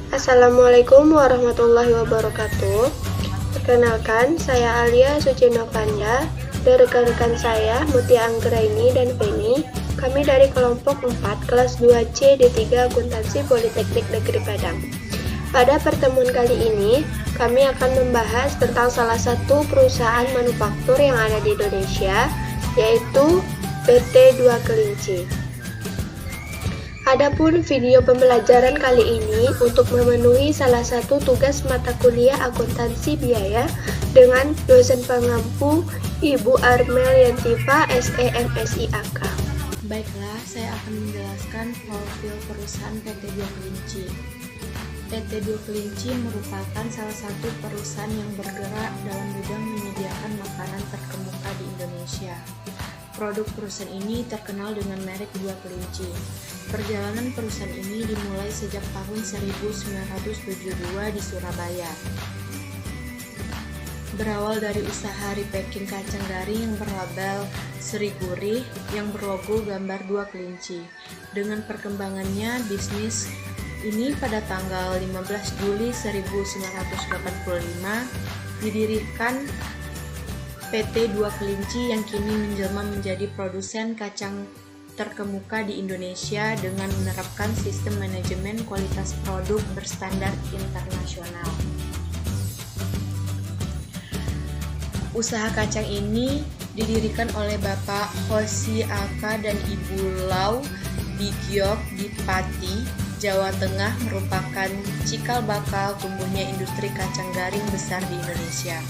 Assalamualaikum warahmatullahi wabarakatuh. Perkenalkan, saya Alia Sucinopanda dan rekan-rekan saya Mutia Anggraini dan Feni. Kami dari kelompok 4 kelas 2C D3 Akuntansi Politeknik Negeri Padang. Pada pertemuan kali ini, kami akan membahas tentang salah satu perusahaan manufaktur yang ada di Indonesia, yaitu PT Dua Kelinci. Adapun video pembelajaran kali ini untuk memenuhi salah satu tugas mata kuliah akuntansi biaya dengan dosen pengampu Ibu Armel Yantifa SEMSIAK. Baiklah, saya akan menjelaskan profil perusahaan PT Dua Kelinci. PT Dua Kelinci merupakan salah satu perusahaan yang bergerak dalam bidang menyediakan makanan terkemuka di Indonesia. Produk perusahaan ini terkenal dengan merek Dua Kelinci. Perjalanan perusahaan ini dimulai sejak tahun 1972 di Surabaya. Berawal dari usaha repacking kacang garing yang berlabel Seri Gurih yang berlogo gambar Dua Kelinci. Dengan perkembangannya, bisnis ini pada tanggal 15 Juli 1985 didirikan PT Dua Kelinci yang kini menjelma menjadi produsen kacang terkemuka di Indonesia dengan menerapkan sistem manajemen kualitas produk berstandar internasional. Usaha kacang ini didirikan oleh Bapak Hoshi Aka dan Ibu Lau Bigyok di Pati, Jawa Tengah, merupakan cikal bakal tumbuhnya industri kacang garing besar di Indonesia.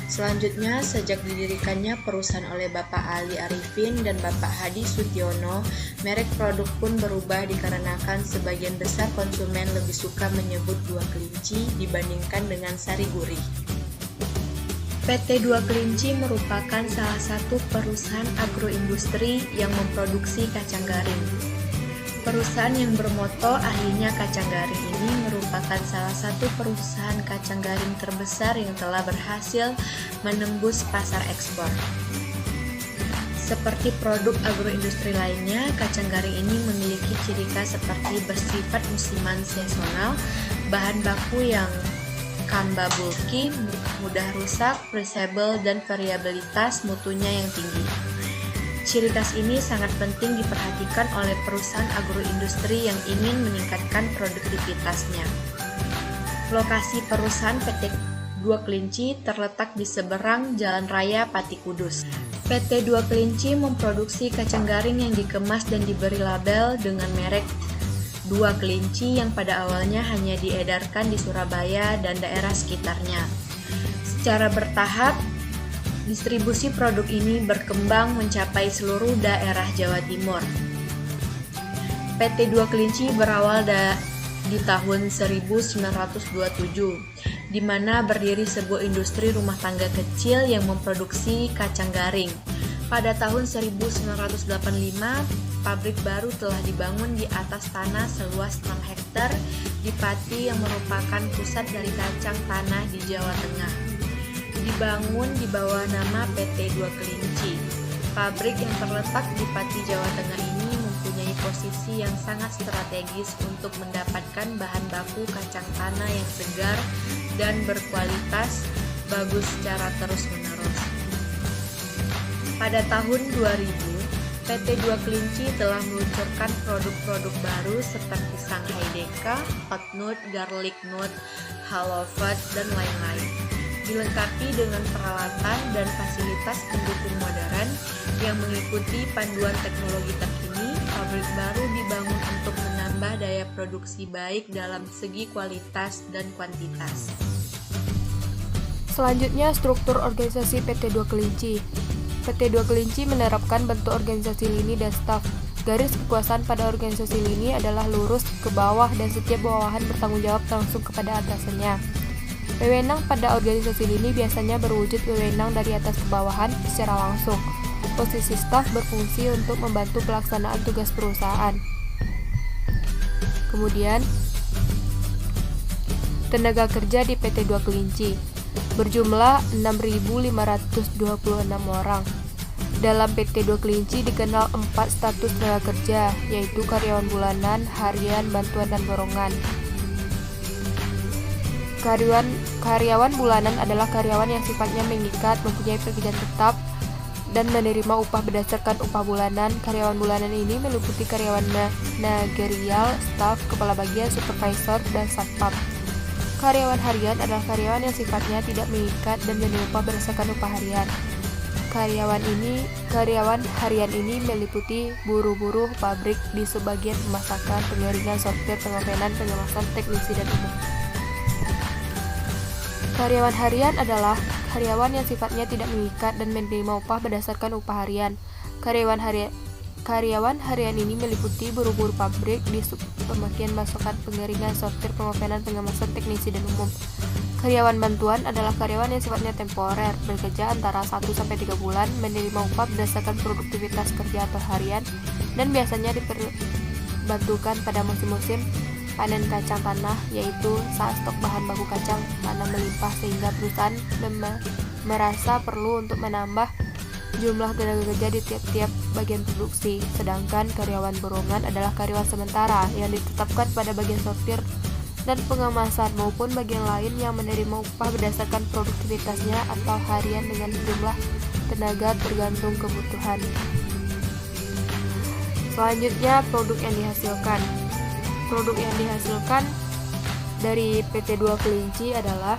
Selanjutnya, sejak didirikannya perusahaan oleh Bapak Ali Arifin dan Bapak Hadi Sutiono, merek produk pun berubah dikarenakan sebagian besar konsumen lebih suka menyebut Dua Kelinci dibandingkan dengan Sari Gurih. PT Dua Kelinci merupakan salah satu perusahaan agroindustri yang memproduksi kacang garing. Perusahaan yang bermoto ahlinya kacang garing ini merupakan salah satu perusahaan kacang garing terbesar yang telah berhasil menembus pasar ekspor. Seperti produk agroindustri lainnya, kacang garing ini memiliki ciri khas seperti bersifat musiman seasonal, bahan baku yang kamba bulky, mudah rusak, perishable, dan variabilitas mutunya yang tinggi. Ciri khas ini sangat penting diperhatikan oleh perusahaan agroindustri yang ingin meningkatkan produktivitasnya. Lokasi perusahaan PT Dua Kelinci terletak di seberang Jalan Raya Pati Kudus. PT Dua Kelinci memproduksi kacang garing yang dikemas dan diberi label dengan merek Dua Kelinci yang pada awalnya hanya diedarkan di Surabaya dan daerah sekitarnya. Secara bertahap, distribusi produk ini berkembang mencapai seluruh daerah Jawa Timur. PT Dua Kelinci berawal di tahun 1927, di mana berdiri sebuah industri rumah tangga kecil yang memproduksi kacang garing. Pada tahun 1985, pabrik baru telah dibangun di atas tanah seluas 6 hektar di Pati yang merupakan pusat dari kacang tanah di Jawa Tengah. Dibangun di bawah nama PT Dua Kelinci. Pabrik yang terletak di Pati, Jawa Tengah ini mempunyai posisi yang sangat strategis untuk mendapatkan bahan baku kacang tanah yang segar dan berkualitas bagus secara terus-menerus. Pada tahun 2000, PT Dua Kelinci telah meluncurkan produk-produk baru seperti Shanghai Deka, Hot Nut, Garlic Nut, Halo Fat, dan lain-lain. Dilengkapi dengan peralatan dan fasilitas pendukung modern yang mengikuti panduan teknologi terkini, pabrik baru dibangun untuk menambah daya produksi baik dalam segi kualitas dan kuantitas. Selanjutnya, struktur organisasi PT Dua Kelinci. PT Dua Kelinci menerapkan bentuk organisasi lini dan staf. Garis kekuasaan pada organisasi lini adalah lurus ke bawah dan setiap bawahan bertanggung jawab langsung kepada atasannya. Wewenang pada organisasi lini biasanya berwujud wewenang dari atas ke bawahan secara langsung. Posisi staf berfungsi untuk membantu pelaksanaan tugas perusahaan. Kemudian, tenaga kerja di PT Dua Kelinci berjumlah 6.526 orang. Dalam PT Dua Kelinci dikenal 4 status tenaga kerja, yaitu karyawan bulanan, harian, bantuan, dan borongan. Karyawan bulanan adalah karyawan yang sifatnya mengikat, mempunyai pekerjaan tetap, dan menerima upah berdasarkan upah bulanan. Karyawan bulanan ini meliputi karyawan manajerial, staf, kepala bagian, supervisor, dan satpam. Karyawan harian adalah karyawan yang sifatnya tidak mengikat dan menerima upah berdasarkan upah harian. Karyawan harian ini meliputi buruh-buruh pabrik di subbagian pemasakan, pengeringan, sortir, pengovenan, pengemasan, teknisi, dan umum. Karyawan harian adalah karyawan yang sifatnya tidak mengikat dan menerima upah berdasarkan upah harian. Karyawan harian ini meliputi buruh-buruh pabrik di subbagian pemasakan, pengeringan, sortir, pengovenan, pengemasan, teknisi, dan umum. Karyawan bantuan adalah karyawan yang sifatnya temporer, bekerja antara 1-3 bulan, menerima upah berdasarkan produktivitas kerja atau harian, dan biasanya diperbantukan pada musim-musim panen kacang tanah, yaitu saat stok bahan baku kacang tanah melimpah sehingga perusahaan merasa perlu untuk menambah jumlah tenaga kerja di tiap-tiap bagian produksi. Sedangkan karyawan borongan adalah karyawan sementara yang ditetapkan pada bagian sortir dan pengemasan maupun bagian lain yang menerima upah berdasarkan produktivitasnya atau harian dengan jumlah tenaga tergantung kebutuhan. Selanjutnya, produk yang dihasilkan. Produk yang dihasilkan dari PT 2 Kelinci adalah: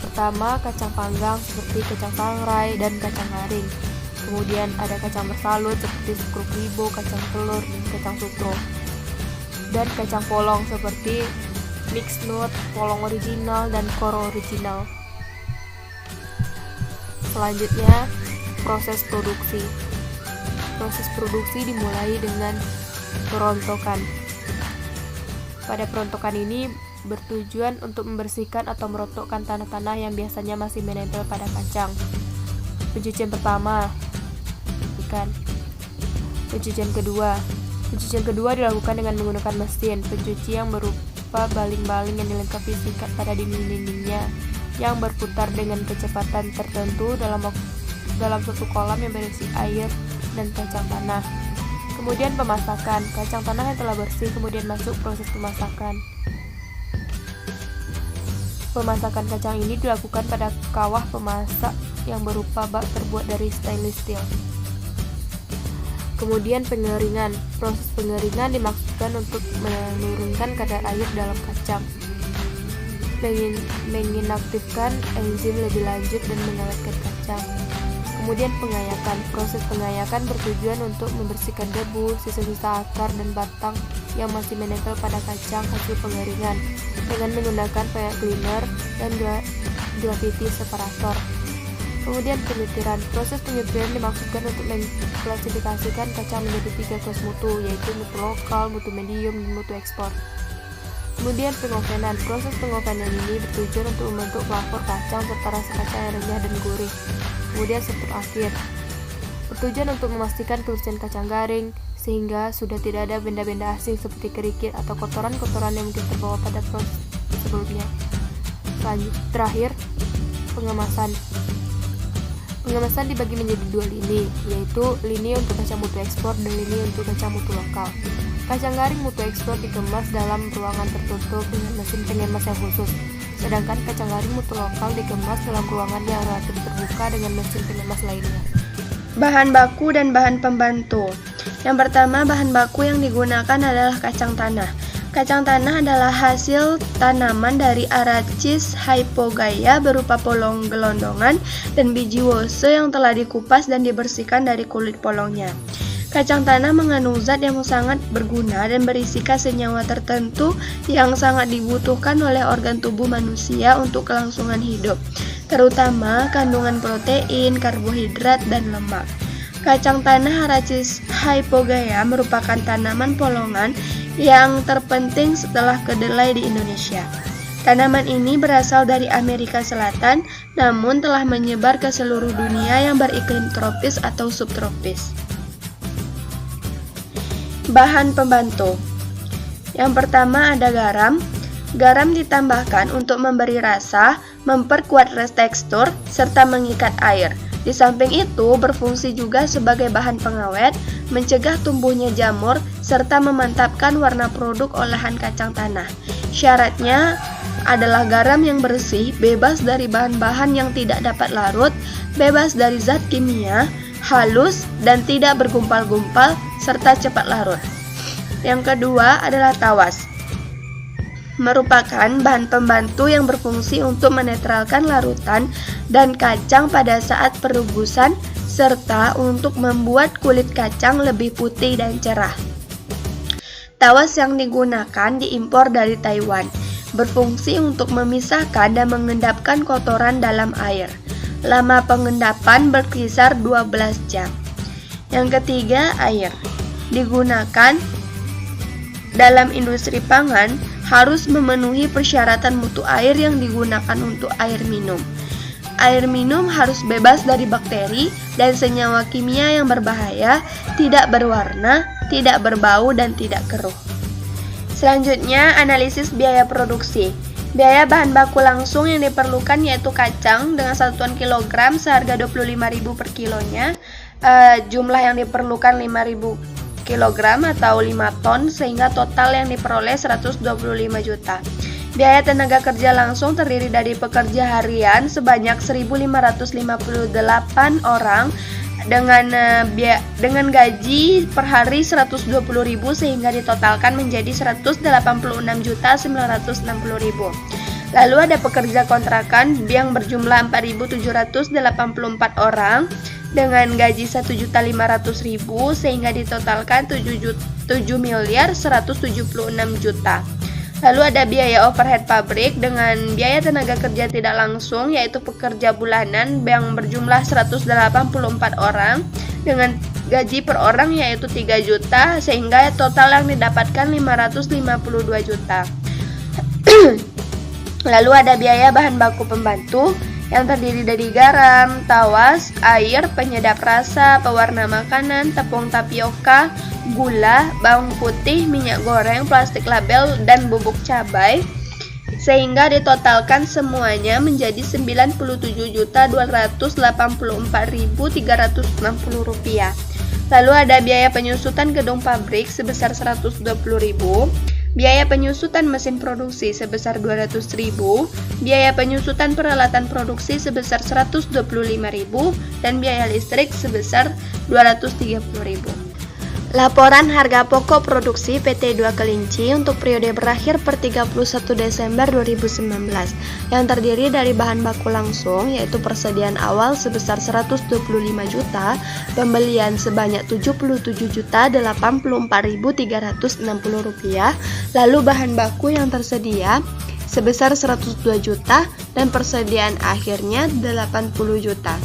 pertama, kacang panggang seperti kacang sangrai dan kacang garing. Kemudian ada kacang bersalut seperti sukruk ribo, kacang telur, dan kacang sutro. Dan kacang polong seperti mixed nut, polong original, dan koro original. Selanjutnya, proses produksi. Proses produksi dimulai dengan perontokan. Pada perontokan ini bertujuan untuk membersihkan atau merontokkan tanah-tanah yang biasanya masih menempel pada kacang. Pencucian pertama, ikan. Pencucian kedua dilakukan dengan menggunakan mesin pencuci yang berupa baling-baling yang dilengkapi sikat pada dinding-dindingnya yang berputar dengan kecepatan tertentu dalam suatu kolam yang berisi air dan kacang tanah. Kemudian pemasakan. Kacang tanah yang telah bersih kemudian masuk proses pemasakan. Pemasakan kacang ini dilakukan pada kawah pemasak yang berupa bak terbuat dari stainless steel. Kemudian pengeringan. Proses pengeringan dimaksudkan untuk menurunkan kadar air dalam kacang, menginaktifkan enzim lebih lanjut dan mengawetkan kacang. Kemudian pengayakan. Proses pengayakan bertujuan untuk membersihkan debu, sisa-sisa akar dan batang yang masih menempel pada kacang hasil pengeringan dengan menggunakan paint cleaner dan gravity separator. Kemudian penyutiran. Proses penyutiran dimaksudkan untuk mengklasifikasikan kacang menjadi 3 kelas mutu, yaitu mutu lokal, mutu medium, dan mutu ekspor. Kemudian pengovenan. Proses pengovenan ini bertujuan untuk membentuk pelafor kacang serta rasa kacang yang renyah dan gurih. Kemudian struktur akhir. Bertujuan untuk memastikan kebersihan kacang garing sehingga sudah tidak ada benda-benda asing seperti kerikil atau kotoran-kotoran yang mungkin terbawa pada proses sebelumnya. Terakhir, pengemasan. Pengemasan dibagi menjadi 2 lini, yaitu lini untuk kacang mutu ekspor dan lini untuk kacang mutu lokal. Kacang garing mutu ekspor dikemas dalam ruangan tertutup dengan mesin pengemas yang khusus, sedangkan kacang garing mutu lokal dikemas dalam ruangan yang relatif terbuka dengan mesin pengemas lainnya. Bahan baku dan bahan pembantu. Yang pertama, bahan baku yang digunakan adalah kacang tanah. Kacang tanah adalah hasil tanaman dari Arachis hypogaea berupa polong gelondongan dan biji wose yang telah dikupas dan dibersihkan dari kulit polongnya. Kacang tanah mengandung zat yang sangat berguna dan berisi senyawa tertentu yang sangat dibutuhkan oleh organ tubuh manusia untuk kelangsungan hidup, terutama kandungan protein, karbohidrat, dan lemak. Kacang tanah Arachis hypogaea merupakan tanaman polongan yang terpenting setelah kedelai di Indonesia. Tanaman ini berasal dari Amerika Selatan, namun telah menyebar ke seluruh dunia yang beriklim tropis atau subtropis. Bahan pembantu. Yang pertama ada garam. Garam ditambahkan untuk memberi rasa, memperkuat tekstur, serta mengikat air. Di samping itu, berfungsi juga sebagai bahan pengawet, mencegah tumbuhnya jamur, serta memantapkan warna produk olahan kacang tanah. Syaratnya adalah garam yang bersih, bebas dari bahan-bahan yang tidak dapat larut, bebas dari zat kimia, halus, dan tidak bergumpal-gumpal, serta cepat larut. Yang kedua adalah tawas. Merupakan bahan pembantu yang berfungsi untuk menetralkan larutan dan kacang pada saat perebusan serta untuk membuat kulit kacang lebih putih dan cerah. Tawas yang digunakan diimpor dari Taiwan, berfungsi untuk memisahkan dan mengendapkan kotoran dalam air. Lama pengendapan berkisar 12 jam. Yang ketiga, air. Digunakan dalam industri pangan harus memenuhi persyaratan mutu air yang digunakan untuk air minum. Air minum harus bebas dari bakteri dan senyawa kimia yang berbahaya, tidak berwarna, tidak berbau, dan tidak keruh. Selanjutnya, analisis biaya produksi. Biaya bahan baku langsung yang diperlukan yaitu kacang dengan satuan kilogram seharga 25.000 per kilonya. Jumlah yang diperlukan 5.000 kilogram atau 5 ton, sehingga total yang diperoleh 125 juta. Biaya tenaga kerja langsung terdiri dari pekerja harian sebanyak 1.558 orang dengan gaji per hari 120.000, sehingga ditotalkan menjadi 186.960.000. Lalu ada pekerja kontrakan yang berjumlah 4.784 orang dengan gaji 1.500.000, sehingga ditotalkan 7.176 juta. Lalu ada biaya overhead pabrik dengan biaya tenaga kerja tidak langsung yaitu pekerja bulanan yang berjumlah 184 orang dengan gaji per orang yaitu 3 juta, sehingga total yang didapatkan 552 juta. Lalu ada biaya bahan baku pembantu yang terdiri dari garam, tawas, air, penyedap rasa, pewarna makanan, tepung tapioka, gula, bawang putih, minyak goreng, plastik label, dan bubuk cabai, sehingga ditotalkan semuanya menjadi Rp97.284.360. Lalu ada biaya penyusutan gedung pabrik sebesar 120.000, biaya penyusutan mesin produksi sebesar 200.000, biaya penyusutan peralatan produksi sebesar 125.000, dan biaya listrik sebesar 230.000. Laporan harga pokok produksi PT 2 Kelinci untuk periode berakhir per 31 Desember 2019 yang terdiri dari bahan baku langsung yaitu persediaan awal sebesar 125 juta, pembelian sebanyak Rp74.084.360, lalu bahan baku yang tersedia sebesar 102 juta dan persediaan akhirnya 80 juta.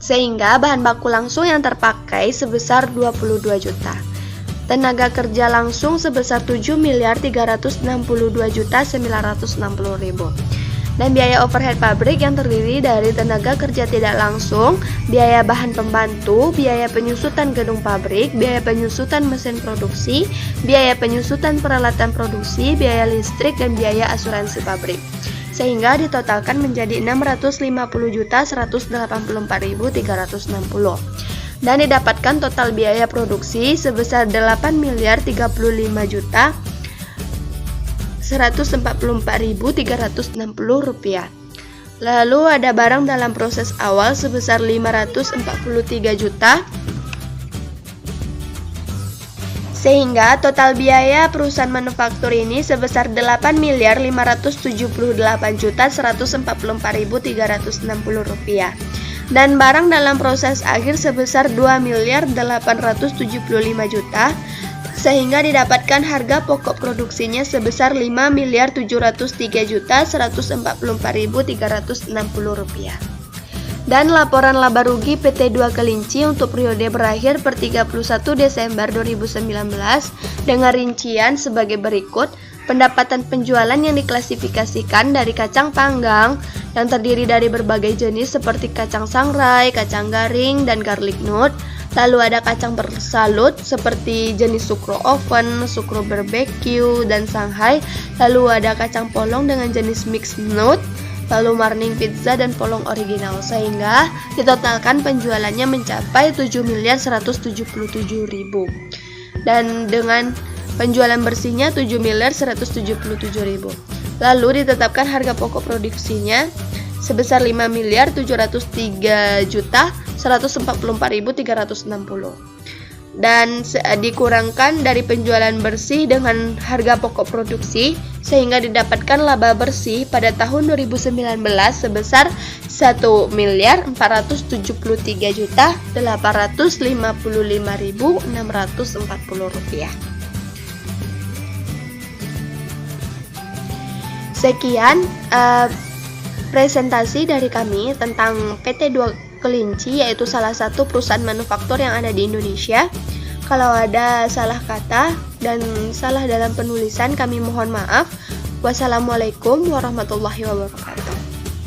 Sehingga bahan baku langsung yang terpakai sebesar 22 juta. Tenaga kerja langsung sebesar 7.362.960.000. Dan biaya overhead pabrik yang terdiri dari tenaga kerja tidak langsung, biaya bahan pembantu, biaya penyusutan gedung pabrik, biaya penyusutan mesin produksi, biaya penyusutan peralatan produksi, biaya listrik, dan biaya asuransi pabrik, sehingga ditotalkan menjadi 650.184.360 dan didapatkan total biaya produksi sebesar 8.035.144.360 rupiah. Lalu ada barang dalam proses awal sebesar 543 juta, sehingga total biaya perusahaan manufaktur ini sebesar 8.578.144.360 rupiah. Dan barang dalam proses akhir sebesar 2.875 juta, sehingga didapatkan harga pokok produksinya sebesar 5.703.144.360 rupiah. Dan laporan laba rugi PT 2 Kelinci untuk periode berakhir per 31 Desember 2019 dengan rincian sebagai berikut. Pendapatan penjualan yang diklasifikasikan dari kacang panggang yang terdiri dari berbagai jenis seperti kacang sangrai, kacang garing, dan garlic nut. Lalu ada kacang bersalut seperti jenis sukro oven, sukro barbecue, dan Shanghai. Lalu ada kacang polong dengan jenis mixed nut. lalu Marning Pizza dan Polong Original, sehingga ditotalkan penjualannya mencapai 7.177.000. Dan dengan penjualan bersihnya 7.177.000. Lalu ditetapkan harga pokok produksinya sebesar 5.703.144.360. Dan dikurangkan dari penjualan bersih dengan harga pokok produksi, sehingga didapatkan laba bersih pada tahun 2019 sebesar Rp1.473.855.640. Sekian presentasi dari kami tentang PT 2 Kelinci, yaitu salah satu perusahaan manufaktur yang ada di Indonesia. Kalau ada salah kata dan salah dalam penulisan, kami mohon maaf. Wassalamualaikum warahmatullahi wabarakatuh.